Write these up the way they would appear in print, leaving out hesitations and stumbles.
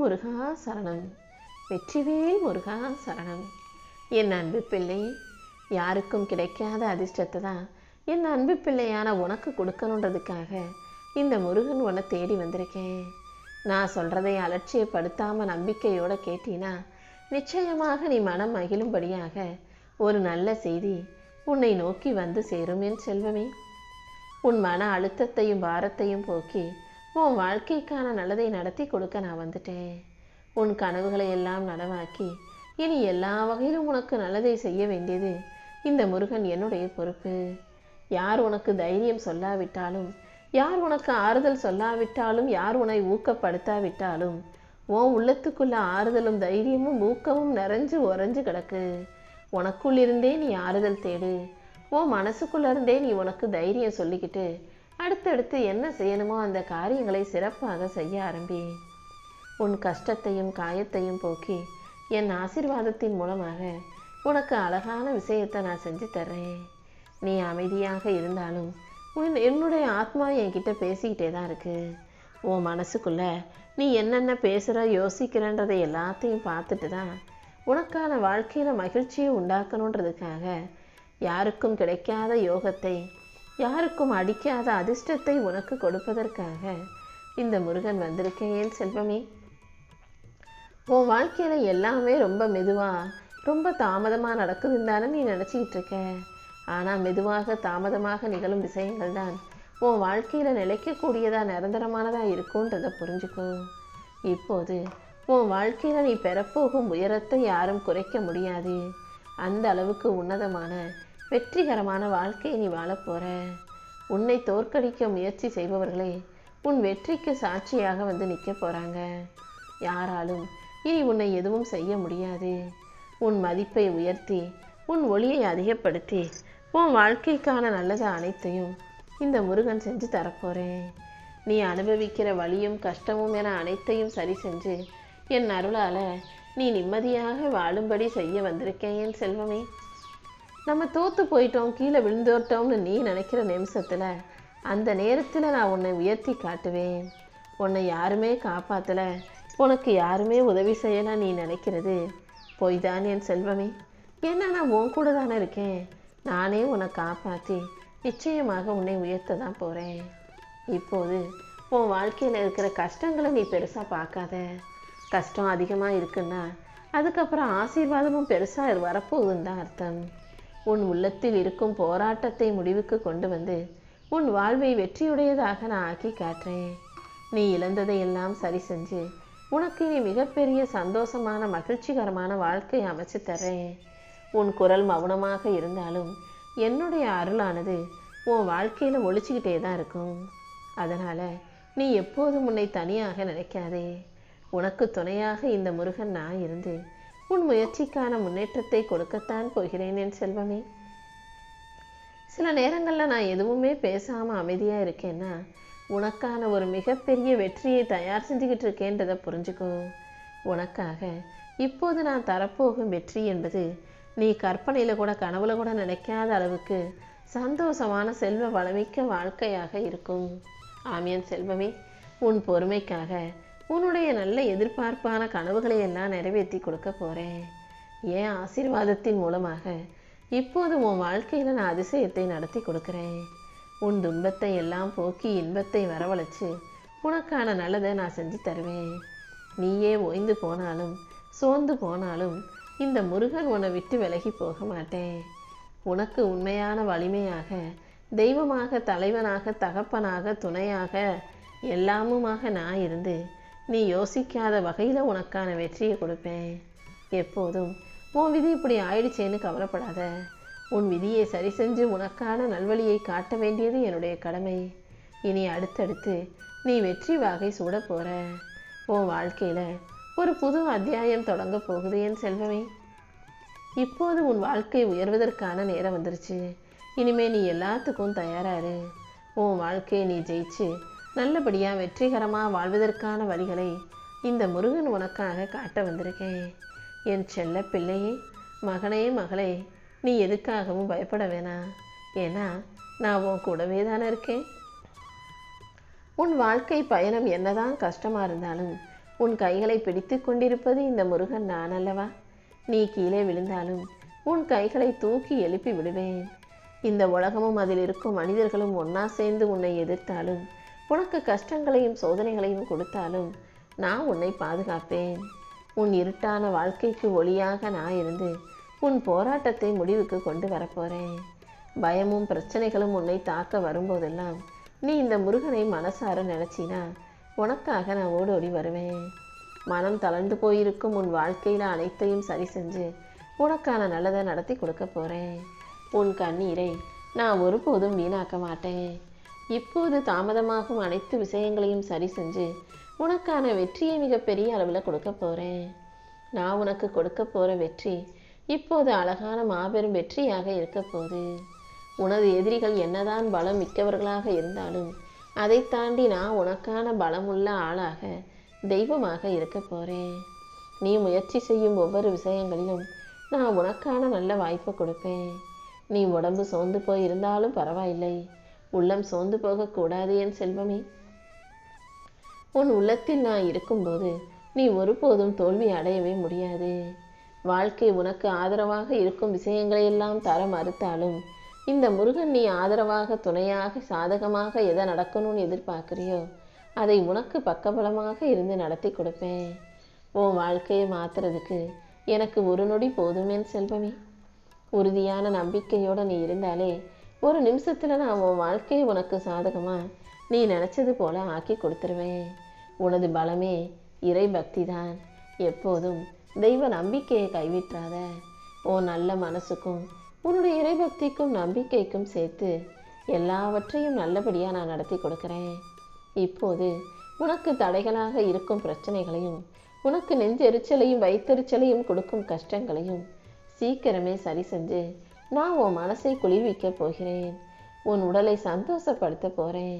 முருகா சரணம். வெற்றிவேல் முருகா சரணம். என் அன்பு பிள்ளை, யாருக்கும் கிடைக்காத அதிர்ஷ்டத்தை தான் என் அன்பு பிள்ளையான உனக்கு கொடுக்கணுன்றதுக்காக இந்த முருகன் உன்னை தேடி வந்திருக்கேன். நான் சொல்கிறதை அலட்சியப்படுத்தாமல் நம்பிக்கையோடு கேட்டினா நிச்சயமாக நீ மனம் மகிழும்படியாக ஒரு நல்ல செய்தி உன்னை நோக்கி வந்து சேரும் என் செல்வமே. உன் மன அழுத்தத்தையும் பாரத்தையும் போக்கி உன் வாழ்க்கைக்கான நல்லதை நடத்தி கொடுக்க நான் வந்துட்டேன். உன் கனவுகளை எல்லாம் நனவாக்கி இனி எல்லா வகையிலும் உனக்கு நல்லதை செய்ய வேண்டியது இந்த முருகன் என்னுடைய பொறுப்பு. யார் உனக்கு தைரியம் சொல்லாவிட்டாலும், யார் உனக்கு ஆறுதல் சொல்லாவிட்டாலும், யார் உன்னை ஊக்கப்படுத்தாவிட்டாலும் உன் உள்ளத்துக்குள்ள ஆறுதலும் தைரியமும் ஊக்கமும் நிறைஞ்சு உறைஞ்சு கிடக்கு. உனக்குள் இருந்தே நீ ஆறுதல் தேடு. உன் மனசுக்குள்ள இருந்தே நீ உனக்கு தைரியம் சொல்லிக்கிட்டு அடுத்தடுத்து என்ன செய்யணுமோ அந்த காரியங்களை சிறப்பாக செய்ய ஆரம்பி. உன் கஷ்டத்தையும் காயத்தையும் போக்கி என் ஆசீர்வாதத்தின் மூலமாக உனக்கு அழகான விஷயத்தை நான் செஞ்சு தர்றேன். நீ அமைதியாக இருந்தாலும் என்னுடைய ஆத்மா என்கிட்ட பேசிக்கிட்டே தான் இருக்கு. உன் மனசுக்குள்ள நீ என்னென்ன பேசுகிற யோசிக்கிறன்றதை எல்லாத்தையும் பார்த்துட்டு தான் உனக்கான வாழ்க்கையில் மகிழ்ச்சியை உண்டாக்கணுன்றதுக்காக யாருக்கும் கிடைக்காத யோகத்தை, யாருக்கும் அடிக்காத அதிர்ஷ்டத்தை உனக்கு கொடுப்பதற்காக இந்த முருகன் வந்திருக்கேன் என் செல்வமே. உன் வாழ்க்கையில் எல்லாமே ரொம்ப மெதுவாக ரொம்ப தாமதமாக நடக்குதுன்னு தானே நீ நினச்சிக்கிட்டு இருக்க. ஆனால் மெதுவாக தாமதமாக நிகழும் விஷயங்கள் தான் உன் வாழ்க்கையில் நிலைக்கக்கூடியதாக நிரந்தரமானதாக இருக்குன்றதை புரிஞ்சுக்கோ. இப்போது உன் வாழ்க்கையில் நீ பெறப்போகும் உயரத்தை யாரும் குறைக்க முடியாது. அந்த அளவுக்கு உன்னதமான வெற்றிகரமான வாழ்க்கையை நீ வாழப்போற. உன்னை தோற்கடிக்க முயற்சி செய்பவர்களே உன் வெற்றிக்கு சாட்சியாக வந்து நிற்க போகிறாங்க. யாராலும் இனி உன்னை எதுவும் செய்ய முடியாது. உன் மதிப்பை உயர்த்தி உன் ஒளியை அதிகப்படுத்தி உன் வாழ்க்கைக்கான நல்லது அனைத்தையும் இந்த முருகன் செஞ்சு தரப்போகிறேன். நீ அனுபவிக்கிற வலியும் கஷ்டமும் என அனைத்தையும் சரி செஞ்சு என் அருளால் நீ நிம்மதியாக வாழும்படி செய்ய வந்திருக்கேன் என் செல்வமே. நம்ம தோற்று போயிட்டோம், கீழே விழுந்தோட்டோம்னு நீ நினைக்கிற நிமிஷத்தில் அந்த நேரத்தில் நான் உன்னை உயர்த்தி காட்டுவேன். உன்னை யாருமே காப்பாற்றலை, உனக்கு யாருமே உதவி செய்யலாம் நீ நினைக்கிறது பொய் தான் என் செல்வமே. ஏன்னா நான் உன் கூட தானே இருக்கேன். நானே உன்னை காப்பாற்றி நிச்சயமாக உன்னை உயர்த்த தான் போகிறேன். இப்போது உன் வாழ்க்கையில் இருக்கிற கஷ்டங்களை நீ பெருசாக பார்க்காத. கஷ்டம் அதிகமாக இருக்குன்னா அதுக்கப்புறம் ஆசீர்வாதமும் பெருசாக வரப்போகுதுன்னு தான் அர்த்தம். உன் உள்ளத்தில் இருக்கும் போராட்டத்தை முடிவுக்கு கொண்டு வந்து உன் வாழ்வை வெற்றியுடையதாக நான் ஆக்கி காட்டுறேன். நீ இழந்ததை எல்லாம் சரி செஞ்சு உனக்கு இனி மிகப்பெரிய சந்தோஷமான மகிழ்ச்சிகரமான வாழ்க்கையை அமைச்சு தர்றேன். உன் குரல் மௌனமாக இருந்தாலும் என்னுடைய அருளானது உன் வாழ்க்கையில் ஒழிச்சிக்கிட்டே தான் இருக்கும். அதனால் நீ எப்போதும் உன்னை தனியாக நினைக்காதே. உனக்கு துணையாக இந்த முருகன் நான் இருந்து உன் முயற்சிக்கான முன்னேற்றத்தை கொடுக்கத்தான் போகிறேன் என் செல்வமே. சில நேரங்களில் நான் எதுவுமே பேசாமல் அமைதியாக இருக்கேன்னா உனக்கான ஒரு மிகப்பெரிய வெற்றியை தயார் செஞ்சுக்கிட்டு இருக்கேன்றதை புரிஞ்சுக்கோ. உனக்காக இப்போது நான் தரப்போகும் வெற்றி என்பது நீ கற்பனையில் கூட கனவுல கூட நினைக்காத அளவுக்கு சந்தோஷமான செல்வ வளமிக்க வாழ்க்கையாக இருக்கும். ஆமியன் செல்வமே, உன் பொறுமைக்காக உன்னுடைய நல்ல எதிர்பார்ப்பான கனவுகளை எல்லாம் நிறைவேற்றி கொடுக்க போகிறேன். ஏன் ஆசீர்வாதத்தின் மூலமாக இப்போது உன் வாழ்க்கையில் நான் அதிசயத்தை நடத்தி கொடுக்குறேன். உன் துன்பத்தை எல்லாம் போக்கி இன்பத்தை வரவழைச்சு உனக்கான நல்லதை நான் செஞ்சு தருவேன். நீயே ஓய்ந்து போனாலும் சோர்ந்து போனாலும் இந்த முருகன் உன்னை விட்டு விலகி போக மாட்டேன். உனக்கு உண்மையான வலிமையாக, தெய்வமாக, தலைவனாக, தகப்பனாக, துணையாக, எல்லாமுமாக நான் இருந்து நீ யோசிக்காத வகையில் உனக்கான வெற்றியை கொடுப்பேன். எப்போதும் உன் விதி இப்படி ஆயிடுச்சேன்னு கவலைப்படாத. உன் விதியை சரி செஞ்சு உனக்கான நல்வழியை காட்ட வேண்டியது என்னுடைய கடமை. இனி அடுத்தடுத்து நீ வெற்றி வாகை சூட போகிற. உன் வாழ்க்கையில் ஒரு புது அத்தியாயம் தொடங்க போகுது என் செல்வமே. இப்போது உன் வாழ்க்கை உயர்வதற்கான நேரம் வந்துருச்சு. இனிமே நீ எல்லாத்துக்கும் தயாராரு. உன் வாழ்க்கையை நீ ஜெயிச்சு நல்லபடியாக வெற்றிகரமாக வாழ்வதற்கான வழிகளை இந்த முருகன் உனக்காக காட்ட வந்திருக்கேன். என் செல்ல பிள்ளையே, மகனே, மகளே, நீ எதுக்காகவும் பயப்பட வேணாம். ஏன்னா நான் உன் கூடவே தானே இருக்கேன். உன் வாழ்க்கை பயணம் என்னதான் கஷ்டமாக இருந்தாலும் உன் கைகளை பிடித்து கொண்டிருப்பது இந்த முருகன் நான் அல்லவா? நீ கீழே விழுந்தாலும் உன் கைகளை தூக்கி எழுப்பி விடுவேன். இந்த உலகமும் அதில் இருக்கும் மனிதர்களும் ஒன்னா சேர்ந்து உன்னை எதிர்த்தாலும், உனக்கு கஷ்டங்களையும் சோதனைகளையும் கொடுத்தாலும் நான் உன்னை பாதுகாப்பேன். உன் இருட்டான வாழ்க்கைக்கு ஒளியாக நான் இருந்து உன் போராட்டத்தை முடிவுக்கு கொண்டு வரப்போறேன். பயமும் பிரச்சனைகளும் உன்னை தாக்க வரும்போதெல்லாம் நீ இந்த முருகனை மனசார நினைச்சினா உனக்காக நான் ஓடோடி வருவேன். மனம் தளர்ந்து போயிருக்கும் உன் வாழ்க்கையில் அனைத்தையும் சரி செஞ்சு உனக்கான நல்லதை நடத்தி கொடுக்க போகிறேன். உன் கண்ணீரை நான் ஒருபோதும் வீணாக்க மாட்டேன். இப்போது தாமதமாகும் அனைத்து விஷயங்களையும் சரி செஞ்சு உனக்கான வெற்றியை மிகப்பெரிய அளவில் கொடுக்க போகிறேன். நான் உனக்கு கொடுக்க போகிற வெற்றி இப்போது அழகான மாபெரும் வெற்றியாக இருக்க போகுது. உனது எதிரிகள் என்னதான் பலம் மிக்கவர்களாக இருந்தாலும் அதை தாண்டி நான் உனக்கான பலமுள்ள ஆளாக, தெய்வமாக இருக்க போகிறேன். நீ முயற்சி செய்யும் ஒவ்வொரு விஷயங்களிலும் நான் உனக்கான நல்ல வாய்ப்பை கொடுப்பேன். நீ உடம்பு சோர்ந்து போய் இருந்தாலும் பரவாயில்லை, உள்ளம் சோர்ந்து போகக்கூடாது என் செல்வமே. உன் உள்ளத்தில் நான் இருக்கும்போது நீ ஒருபோதும் தோல்வி அடையவே முடியாது. வாழ்க்கை உனக்கு ஆதரவாக இருக்கும் விஷயங்களையெல்லாம் தர மறுத்தாலும் இந்த முருகன் நீ ஆதரவாக, துணையாக, சாதகமாக எதை நடக்கணும்னு எதிர்பார்க்குறியோ அதை உனக்கு பக்கபலமாக இருந்து நடத்தி கொடுப்பேன். உன் வாழ்க்கையை மாற்றுறதுக்கு எனக்கு ஒரு நொடி போதுமேன் செல்வமே. உறுதியான நம்பிக்கையோடு நீ இருந்தாலே ஒரு நிமிஷத்தில் நான் உன் வாழ்க்கையை உனக்கு சாதகமாக நீ நினச்சது போல ஆக்கி கொடுத்துருவேன். உனது பலமே இறை பக்தி தான். எப்போதும் தெய்வ நம்பிக்கையை கைவிட்டாத. உன் நல்ல மனசுக்கும் உன்னுடைய இறைபக்திக்கும் நம்பிக்கைக்கும் சேர்த்து எல்லாவற்றையும் நல்லபடியாக நான் நடத்தி கொடுக்குறேன். இப்போது உனக்கு தடைகளாக இருக்கும் பிரச்சனைகளையும், உனக்கு நெஞ்செரிச்சலையும் வயிற்றெரிச்சலையும் கொடுக்கும் கஷ்டங்களையும் சீக்கிரமே சரி செஞ்சு நான் உன் மனசை குளிர்விக்க போகிறேன். உன் உடலை சந்தோஷப்படுத்த போகிறேன்.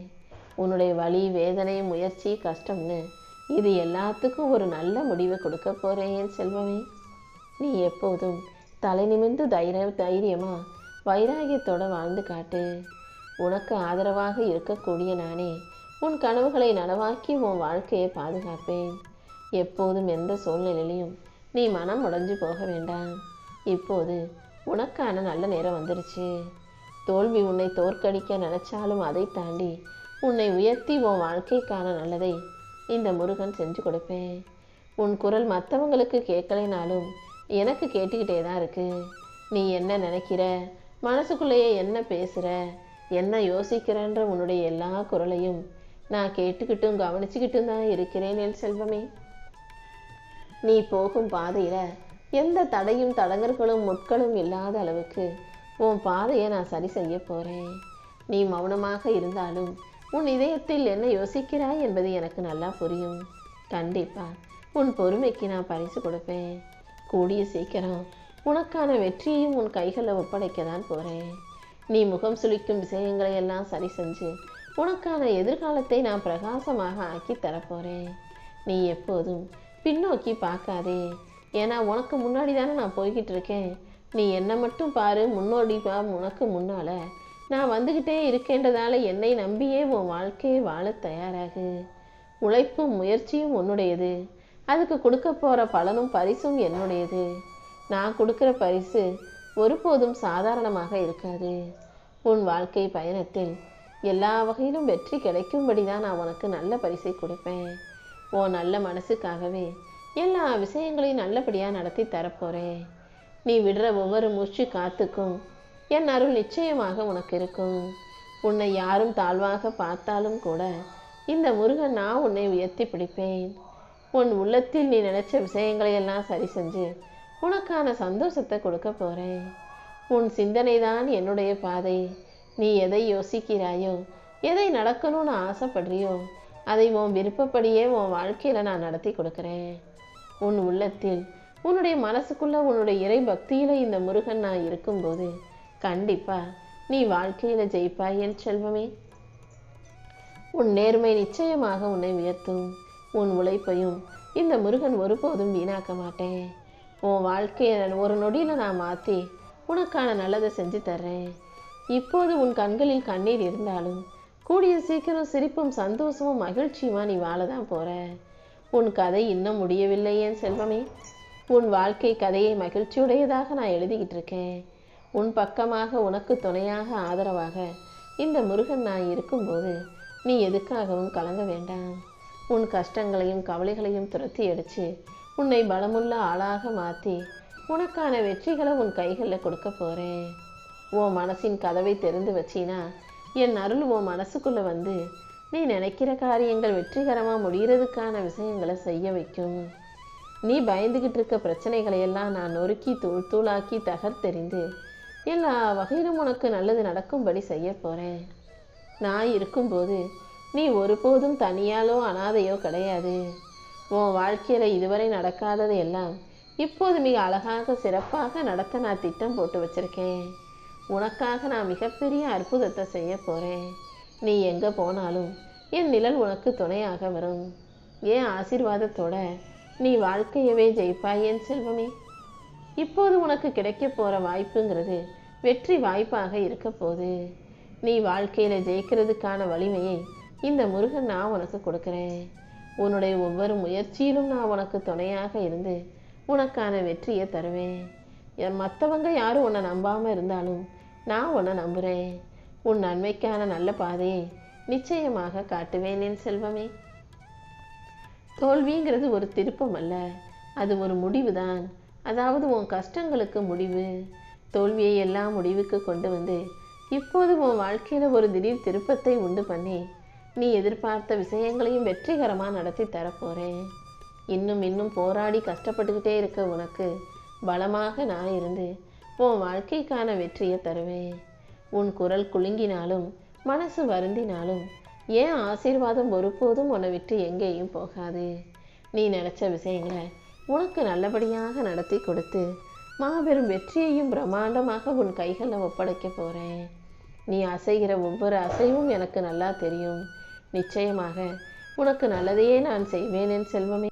உன்னுடைய வலி, வேதனை, முயற்சி, கஷ்டம்னு இது எல்லாத்துக்கும் ஒரு நல்ல முடிவை கொடுக்க போகிறேன் செல்வமே. நீ எப்போதும் தலை நிமிர்ந்து தைரியமாக வைராகியத்தோடு வாழ்ந்து காட்டு. உனக்கு ஆதரவாக இருக்கக்கூடிய நானே உன் கனவுகளை நனவாக்கி உன் வாழ்க்கையை பாதுகாப்பேன். எப்போதும் எந்த சூழ்நிலையிலையும் நீ மனம் உடைஞ்சு போக வேண்டாம். இப்போது உனக்கான நல்ல நேரம் வந்துருச்சு. தோல்வி உன்னை தோற்கடிக்க நினைச்சாலும் அதை தாண்டி உன்னை உயர்த்தி உன் வாழ்க்கைக்கான நல்லதை இந்த முருகன் செஞ்சு கொடுப்பேன். உன் குரல் மற்றவங்களுக்கு கேட்கலைனாலும் எனக்கு கேட்டுக்கிட்டே தான் இருக்கு. நீ என்ன நினைக்கிற, மனசுக்குள்ளேயே என்ன பேசுகிற, என்ன யோசிக்கிறன்ற உன்னுடைய எல்லா குரலையும் நான் கேட்டுக்கிட்டும் கவனிச்சுக்கிட்டும் தான் இருக்கிறேன் என் செல்வமே. நீ போகும் பாதையில் எந்த தடையும் தடங்கல்களும் முட்களும் இல்லாத அளவுக்கு உன் பாதையை நான் சரி செய்ய போகிறேன். நீ மௌனமாக இருந்தாலும் உன் இதயத்தில் என்ன யோசிக்கிறாய் என்பது எனக்கு நல்லா புரியும். கண்டிப்பா உன் பொறுமைக்கு நான் பரிசு கொடுப்பேன். கூடிய சீக்கிரம் உனக்கான வெற்றியையும் உன் கைகளில் ஒப்படைக்க தான் போகிறேன். நீ முகம் சுளிக்கும் விஷயங்களை எல்லாம் சரி செஞ்சு உனக்கான எதிர்காலத்தை நான் பிரகாசமாக ஆக்கி தரப்போகிறேன். நீ எப்போதும் பின்னோக்கி பார்க்காதே. ஏன்னா உனக்கு முன்னாடி தானே நான் போய்கிட்டு இருக்கேன். நீ என்னை மட்டும் பாரு, முன்னோடி பா. உனக்கு முன்னால் நான் வந்துக்கிட்டே இருக்கேன்றதால என்னை நம்பியே உன் வாழ்க்கையை வாழ தயாராகு. உழைப்பும் முயற்சியும் உன்னுடையது. அதுக்கு கொடுக்க போகிற பலனும் பரிசும் என்னுடையது. நான் கொடுக்குற பரிசு ஒருபோதும் சாதாரணமாக இருக்காது. உன் வாழ்க்கை பயணத்தில் எல்லா வகையிலும் வெற்றி கிடைக்கும்படி தான் நான் உனக்கு நல்ல பரிசை கொடுப்பேன். உன் நல்ல மனசுக்காகவே எல்லா விஷயங்களையும் நல்லபடியாக நடத்தி தரப்போகிறேன். நீ விடுற ஒவ்வொரு மூச்சு காத்துக்கும் என் அருள் நிச்சயமாக உனக்கு இருக்கும். உன்னை யாரும் தாழ்வாக பார்த்தாலும் கூட இந்த முருகன் நான் உன்னை உயர்த்தி பிடிப்பேன். உன் உள்ளத்தில் நீ நினைச்ச விஷயங்களை எல்லாம் சரி செஞ்சு உனக்கான சந்தோஷத்தை கொடுக்க போகிறேன். உன் சிந்தனை தான் என்னுடைய பாதை. நீ எதை யோசிக்கிறாயோ, எதை நடக்கணும்னு ஆசைப்படுறியோ அதை உன் விருப்பப்படியே உன் வாழ்க்கையில் நான் நடத்தி கொடுக்குறேன். உன் உள்ளத்தில், உன்னுடைய மனசுக்குள்ள, உன்னுடைய இறை பக்தியில் இந்த முருகன் நான் இருக்கும்போது கண்டிப்பா நீ வாழ்க்கையில் ஜெயிப்பாய் என் செல்வமே. உன் நேர்மை நிச்சயமாக உன்னை உயர்த்தும். உன் உழைப்பையும் இந்த முருகன் ஒருபோதும் வீணாக்க மாட்டேன். உன் வாழ்க்கையை ஒரு நொடியில் நான் மாற்றி உனக்கான நல்லதை செஞ்சு தர்றேன். இப்போது உன் கண்களில் கண்ணீர் இருந்தாலும் கூடிய சீக்கிரம் சிரிப்பும் சந்தோஷமும் மகிழ்ச்சியுமா நீ வாழ தான் போகிற. உன் கதை இன்னும் முடியவில்லை என் செல்வமே. உன் வாழ்க்கை கதையை மகிழ்ச்சியுடையதாக நான் எழுதிக்கிட்டு இருக்கேன். உன் பக்கமாக உனக்கு துணையாக ஆதரவாக இந்த முருகன் நான் இருக்கும்போது நீ எதுக்காகவும் கலங்க வேண்டாம். உன் கஷ்டங்களையும் கவலைகளையும் துரத்தி அடித்து உன்னை பலமுள்ள ஆளாக மாற்றி உனக்கான வெற்றிகளை உன் கைகளில் கொடுக்க போகிறேன். உன் மனசின் கதவை திறந்து வச்சினா என் அருள் உன் மனசுக்குள்ளே வந்து நீ நினைக்கிற காரியங்கள் வெற்றிகரமாக முடிகிறதுக்கான விஷயங்களை செய்ய வைக்கும். நீ பயந்துக்கிட்டு இருக்க பிரச்சனைகளையெல்லாம் நான் நொறுக்கி தூள் தூளாக்கி தகர்த்தெறிந்து எல்லா வகையிலும் உனக்கு நல்லது நடக்கும்படி செய்ய போகிறேன். நான் இருக்கும்போது நீ ஒருபோதும் தனியாலோ அனாதையோ கிடையாது. உன் வாழ்க்கையில் இதுவரை நடக்காதது எல்லாம் இப்போது மிக அழகாக சிறப்பாக நடத்த நான் திட்டம் போட்டு வச்சுருக்கேன். உனக்காக நான் மிகப்பெரிய அற்புதத்தை செய்ய போகிறேன். நீ எங்கே போனாலும் என் நிழல் உனக்கு துணையாக வரும். என் ஆசீர்வாதத்தோட நீ வாழ்க்கையவே ஜெயிப்பாய் என் செல்வமே. இப்போது உனக்கு கிடைக்க போகிற வாய்ப்புங்கிறது வெற்றி வாய்ப்பாக இருக்க போகுது. நீ வாழ்க்கையில் ஜெயிக்கிறதுக்கான வலிமையை இந்த முருகன் நான் உனக்கு கொடுக்குறேன். உன்னுடைய ஒவ்வொரு முயற்சியிலும் நான் உனக்கு துணையாக இருந்து உனக்கான வெற்றியை தருவேன். மற்றவங்க யாரும் உன்னை நம்பாமல் இருந்தாலும் நான் உன்னை நம்புகிறேன். உன் நன்மைக்கான நல்ல பாதையை நிச்சயமாக காட்டுவேன் என் செல்வமே. தோல்விங்கிறது ஒரு திருப்பம் அல்ல, அது ஒரு முடிவு தான். அதாவது உன் கஷ்டங்களுக்கு முடிவு. தோல்வியை எல்லாம் முடிவுக்கு கொண்டு வந்து இப்போது உன் வாழ்க்கையில் ஒரு திடீர் திருப்பத்தை உண்டு பண்ணி நீ எதிர்பார்த்த விஷயங்களையும் வெற்றிகரமாக நடத்தி தரப்போகிறேன். இன்னும் போராடி கஷ்டப்பட்டுக்கிட்டே இருக்க உனக்கு பலமாக நான் இருந்து உன் வாழ்க்கைக்கான வெற்றியை தருவேன். உன் குரல் குலுங்கினாலும் மனசு வருந்தினாலும் ஏன் ஆசீர்வாதம் ஒருபோதும் உன்னை விட்டு எங்கேயும் போகாது. நீ நினச்ச விஷயங்களை உனக்கு நல்லபடியாக நடத்தி கொடுத்து மாபெரும் வெற்றியையும் பிரம்மாண்டமாக உன் கைகளில் ஒப்படைக்க போகிறேன். நீ அசைகிற ஒவ்வொரு அசைவும் எனக்கு நல்லா தெரியும். நிச்சயமாக உனக்கு நல்லதையே நான் செய்வேன் என் செல்வமே.